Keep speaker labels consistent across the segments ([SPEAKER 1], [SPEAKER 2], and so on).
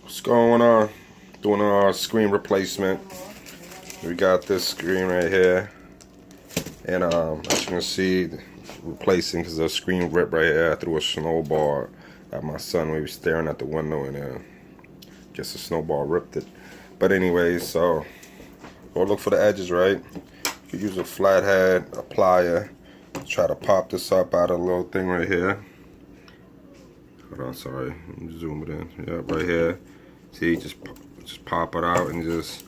[SPEAKER 1] What's going on? Doing a screen replacement. We got this screen right here, and as you can see, replacing because the screen ripped right here. I threw a snowball at my son when he was staring at the window, and just a snowball ripped it. But anyways, so go look for the edges, right? You use a flathead, a plier, try to pop this up out of the little thing right here. Hold on, sorry, let me zoom it in. Yeah, right here. See, just pop it out and just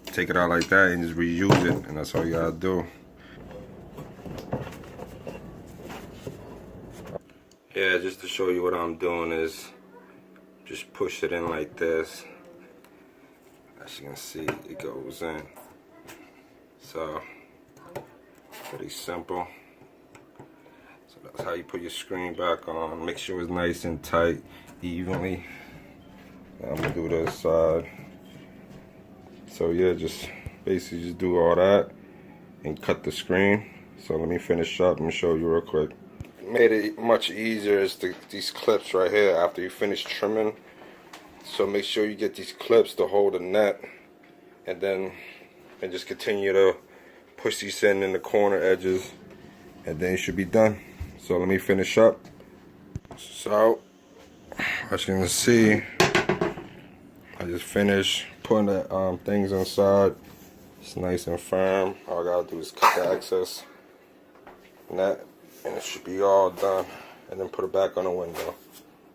[SPEAKER 1] take it out like that and just reuse it, and that's all you gotta do. Yeah, just to show you what I'm doing is just push it in like this. As you can see, it goes in. So, pretty simple. So that's how you put your screen back on. Make sure it's nice and tight, evenly. I'm gonna do this side. So yeah, just basically just do all that and cut the screen. So let me finish up and show you real quick. Made it much easier is these clips right here after you finish trimming. So make sure you get these clips to hold the net, and then just continue to push these in the corner edges, and then you should be done. So let me finish up. So as you can see, I just finished putting the things inside. It's nice and firm. All I gotta do is cut the excess net, and it should be all done. And then put it back on the window.